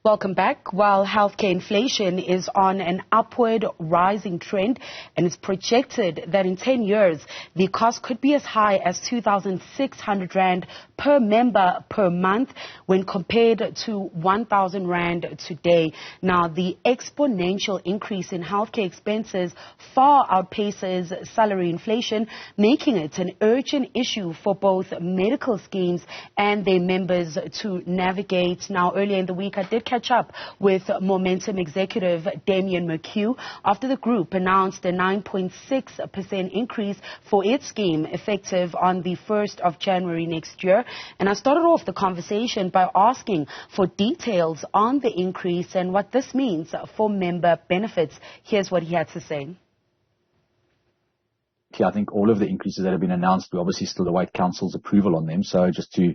Welcome back. While healthcare inflation is on an upward rising trend, and it's projected that in 10 years, the cost could be as high as 2,600 Rand per member per month when compared to 1,000 Rand today. Now, the exponential increase in healthcare expenses far outpaces salary inflation, making it an urgent issue for both medical schemes and their members to navigate. Now, earlier in the week, I did catch up with Momentum executive Damian McHugh after the group announced a 9.6% increase for its scheme effective on the 1st of January next year. And I started off the conversation by asking for details on the increase and what this means for member benefits. Here's what he had to say. I think all of the increases that have been announced, we obviously still await council's approval on them. So just to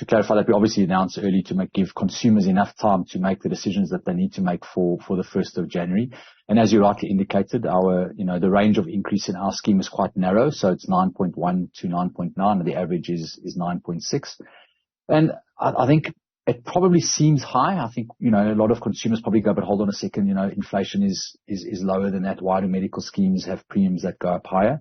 clarify that, we obviously announced early to give consumers enough time to make the decisions that they need to make for the 1st of January. And as you rightly indicated, the range of increase in our scheme is quite narrow. So it's 9.1 to 9.9, and the average is 9.6. And I think it probably seems high. I think, a lot of consumers probably go, but hold on a second, inflation is lower than that. Why do medical schemes have premiums that go up higher?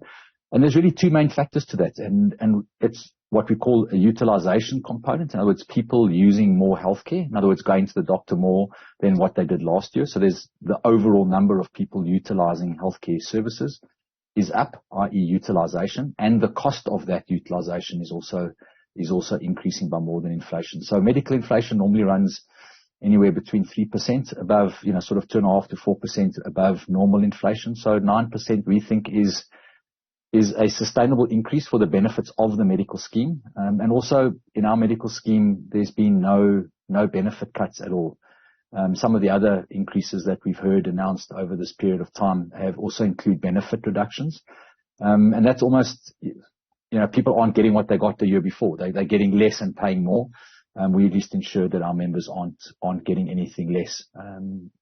And there's really two main factors to that. And it's what we call a utilization component. In other words, people using more healthcare. In other words, going to the doctor more than what they did last year. So there's the overall number of people utilizing healthcare services is up, i.e. utilization. And the cost of that utilization is also increasing by more than inflation. So medical inflation normally runs anywhere between 3% above, sort of 2.5% to 4% above normal inflation. So 9% we think is a sustainable increase for the benefits of the medical scheme. And also in our medical scheme, there's been no benefit cuts at all. Some of the other increases that we've heard announced over this period of time have also include benefit reductions. And that's almost, people aren't getting what they got the year before. They're getting less and paying more. We at least ensure that our members aren't getting anything less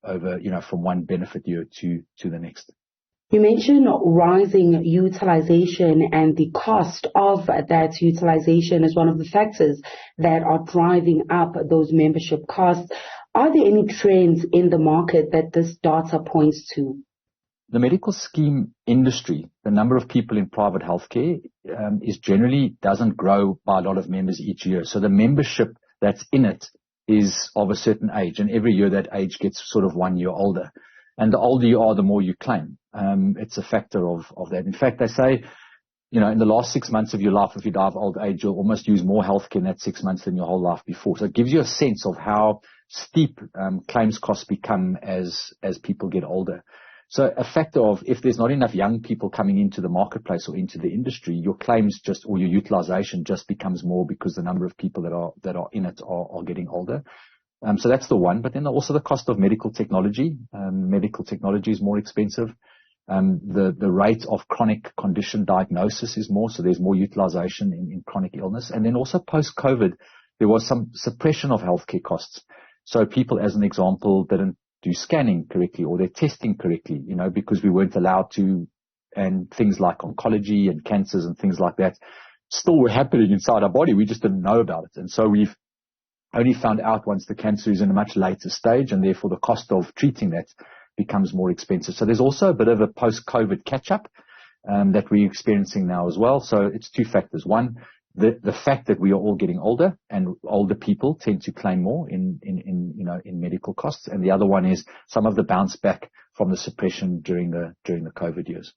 over, from one benefit year to the next. You mentioned rising utilization, and the cost of that utilization is one of the factors that are driving up those membership costs. Are there any trends in the market that this data points to? The medical scheme industry, the number of people in private healthcare generally doesn't grow by a lot of members each year. So the membership that's in it is of a certain age, and every year that age gets sort of 1 year older. And the older you are, the more you claim. It's a factor of that. In fact, they say, in the last 6 months of your life, if you die of old age, you'll almost use more healthcare in that 6 months than your whole life before. So it gives you a sense of how steep claims costs become as people get older. So a factor of if there's not enough young people coming into the marketplace or into the industry, your claims or your utilization just becomes more because the number of people that are in it are getting older. So that's the one. But then also the cost of medical technology. Medical technology is more expensive. The rate of chronic condition diagnosis is more, so there's more utilization in chronic illness. And then also post-COVID, there was some suppression of healthcare costs. So people, as an example, didn't do scanning correctly or their testing correctly, because we weren't allowed to, and things like oncology and cancers and things like that still were happening inside our body. We just didn't know about it. And so we've only found out once the cancer is in a much later stage, and therefore the cost of treating that becomes more expensive. So there's also a bit of a post-COVID catch-up that we're experiencing now as well. So it's two factors. One, the fact that we are all getting older, and older people tend to claim more in medical costs. And the other one is some of the bounce back from the suppression during the COVID years.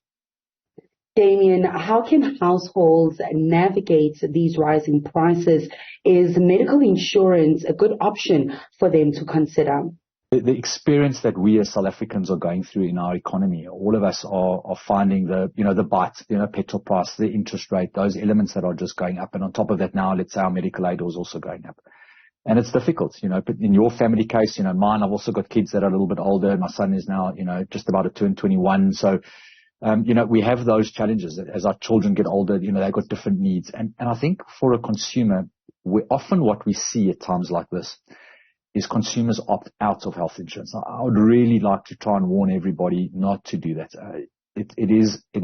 Damian, how can households navigate these rising prices? Is medical insurance a good option for them to consider? The experience that we as South Africans are going through in our economy, all of us are finding the bite, petrol price, the interest rate, those elements that are just going up. And on top of that now, let's say our medical aid is also going up. And it's difficult, but in your family case, mine, I've also got kids that are a little bit older. My son is now, just about to turn 21. So, we have those challenges as our children get older, they've got different needs. And I think for a consumer, often what we see at times like this is consumers opt out of health insurance. I would really like to try and warn everybody not to do that. It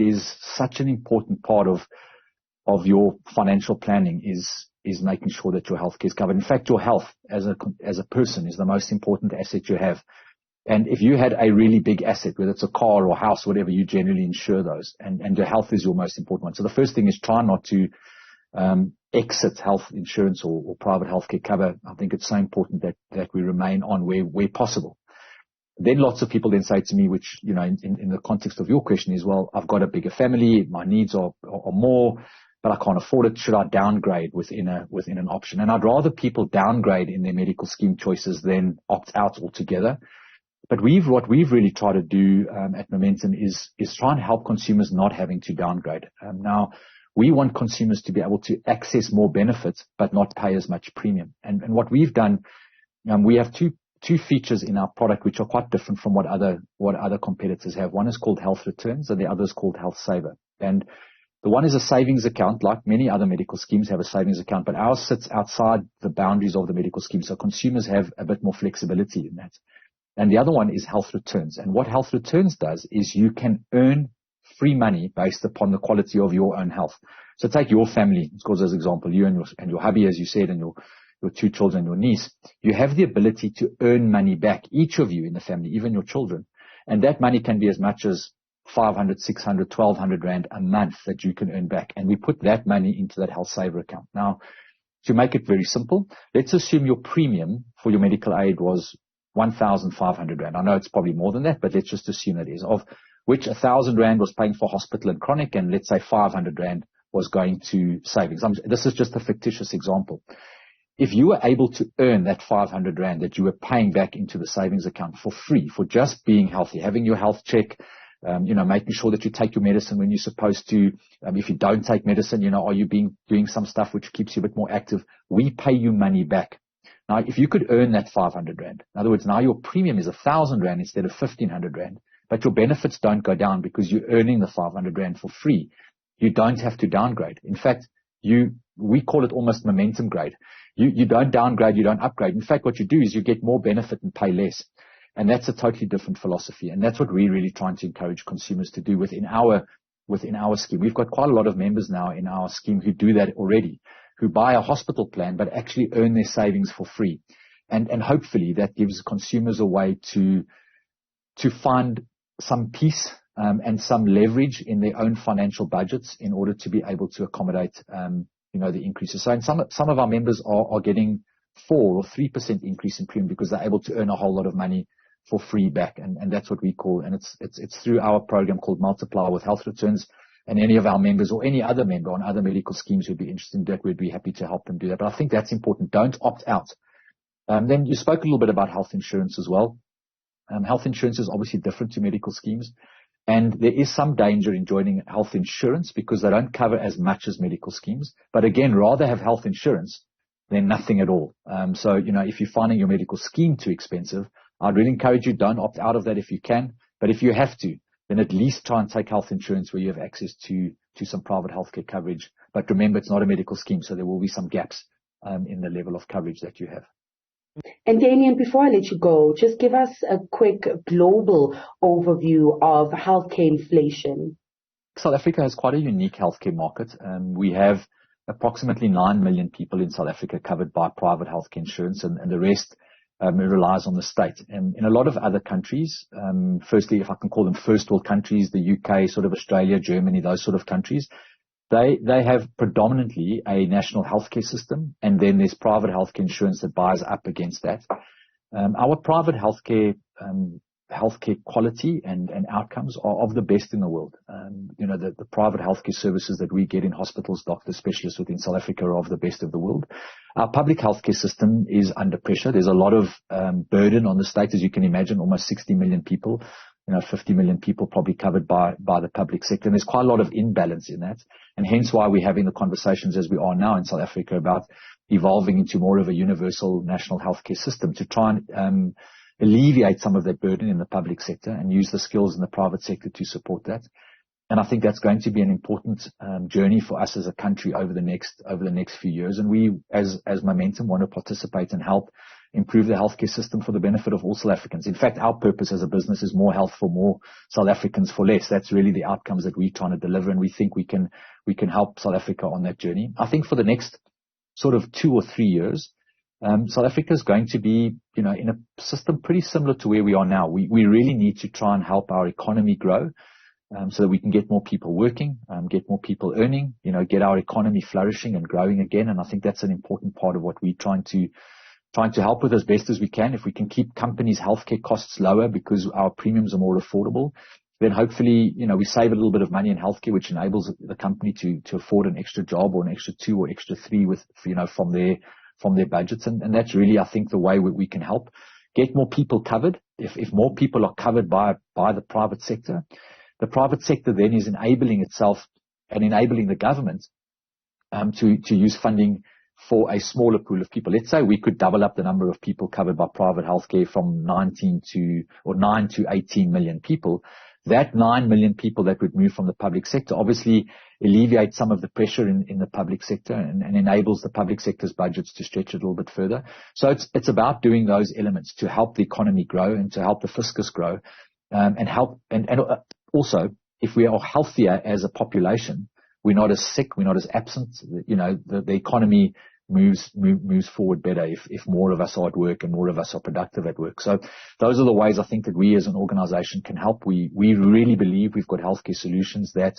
is such an important part of your financial planning is is making sure that your healthcare is covered. In fact, your health as a person is the most important asset you have. And if you had a really big asset, whether it's a car or a house, whatever, you generally insure those. And your health is your most important one. So the first thing is try not to exit health insurance or private healthcare cover. I think it's so important that we remain on where possible. Then lots of people then say to me, which, in the context of your question is, well, I've got a bigger family, my needs are more, but I can't afford it. Should I downgrade within an option? And I'd rather people downgrade in their medical scheme choices than opt out altogether. But what we've really tried to do at Momentum is try and help consumers not having to downgrade. Now, we want consumers to be able to access more benefits, but not pay as much premium. And what we've done, we have two features in our product which are quite different from what other competitors have. One is called Health Returns, and the other is called Health Saver. And the one is a savings account, like many other medical schemes have a savings account, but ours sits outside the boundaries of the medical scheme, so consumers have a bit more flexibility in that. And the other one is Health Returns. And what Health Returns does is you can earn free money based upon the quality of your own health. So take your family, let's go as an example, you and your hubby, as you said, and your 2 children, your niece. You have the ability to earn money back, each of you in the family, even your children. And that money can be as much as 500, 600, 1,200 rand a month that you can earn back. And we put that money into that Health Saver account. Now, to make it very simple, let's assume your premium for your medical aid was 1,500 rand. I know it's probably more than that, but let's just assume it is, of which 1,000 rand was paying for hospital and chronic, and let's say 500 rand was going to savings. This is just a fictitious example. If you were able to earn that 500 rand that you were paying back into the savings account for free, for just being healthy, having your health check, making sure that you take your medicine when you're supposed to. If you don't take medicine, are you doing some stuff which keeps you a bit more active? We pay you money back. Now, if you could earn that 500 rand, in other words, now your premium is 1,000 rand instead of 1,500 rand, but your benefits don't go down because you're earning the 500 rand for free. You don't have to downgrade. In fact, we call it almost momentum grade. You don't downgrade, you don't upgrade. In fact, what you do is you get more benefit and pay less. And that's a totally different philosophy. And that's what we're really trying to encourage consumers to do within our scheme. We've got quite a lot of members now in our scheme who do that already, who buy a hospital plan but actually earn their savings for free. And hopefully that gives consumers a way to find some peace and some leverage in their own financial budgets in order to be able to accommodate the increases. So some of our members are getting 4 or 3% increase in premium because they're able to earn a whole lot of money for free back. And that's what we call, and it's through our program called Multiply with Health Returns. And any of our members or any other member on other medical schemes who'd be interested in that, we'd be happy to help them do that. But I think that's important. Don't opt out. Then you spoke a little bit about health insurance as well. Health insurance is obviously different to medical schemes. And there is some danger in joining health insurance because they don't cover as much as medical schemes. But again, rather have health insurance than nothing at all. So, if you're finding your medical scheme too expensive, I'd really encourage you, don't opt out of that if you can. But if you have to, then at least try and take health insurance where you have access to some private healthcare coverage. But remember, it's not a medical scheme, so there will be some gaps in the level of coverage that you have. And Damian, before I let you go, just give us a quick global overview of healthcare inflation. South Africa has quite a unique healthcare market. We have approximately 9 million people in South Africa covered by private healthcare insurance, and the rest relies on the state. In a lot of other countries, firstly, if I can call them first world countries, the UK, sort of Australia, Germany, those sort of countries, they have predominantly a national healthcare system, and then there's private healthcare insurance that buys up against that. Our private healthcare quality and outcomes are of the best in the world. The private healthcare services that we get in hospitals, doctors, specialists within South Africa are of the best of the world. Our public healthcare system is under pressure. There's a lot of burden on the state, as you can imagine, almost 60 million people, 50 million people probably covered by the public sector. And there's quite a lot of imbalance in that. And hence why we're having the conversations as we are now in South Africa about evolving into more of a universal national healthcare system to try and alleviate some of that burden in the public sector and use the skills in the private sector to support that. And I think that's going to be an important journey for us as a country over the next few years. And we, as Momentum, want to participate and help improve the healthcare system for the benefit of all South Africans. In fact, our purpose as a business is more health for more, South Africans for less. That's really the outcomes that we're trying to deliver, and we think we can help South Africa on that journey. I think for the next sort of 2 or 3 years, South Africa is going to be, in a system pretty similar to where we are now. We really need to try and help our economy grow, so that we can get more people working, get more people earning, get our economy flourishing and growing again. And I think that's an important part of what we're trying to help with as best as we can. If we can keep companies' healthcare costs lower because our premiums are more affordable, then hopefully, we save a little bit of money in healthcare, which enables the company to afford an extra job or an extra 2 or extra 3 from their budgets. And that's really, I think, the way we can help get more people covered. If more people are covered by the private sector, the private sector then is enabling itself and enabling the government to use funding for a smaller pool of people. Let's say we could double up the number of people covered by private healthcare from 9 to 18 million people. That 9 million people that would move from the public sector obviously alleviates some of the pressure in the public sector and enables the public sector's budgets to stretch a little bit further. So it's about doing those elements to help the economy grow and to help the fiscus grow, and also, if we are healthier as a population, we're not as sick, we're not as absent. The economy moves forward better if more of us are at work and more of us are productive at work. So those are the ways I think that we as an organization can help. We really believe we've got healthcare solutions that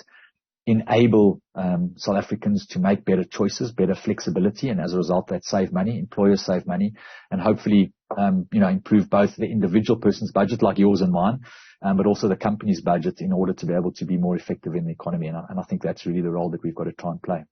enable South Africans to make better choices, better flexibility, and as a result that save money, employers save money, and hopefully improve both the individual person's budget like yours and mine, but also the company's budget in order to be able to be more effective in the economy. And I think that's really the role that we've got to try and play.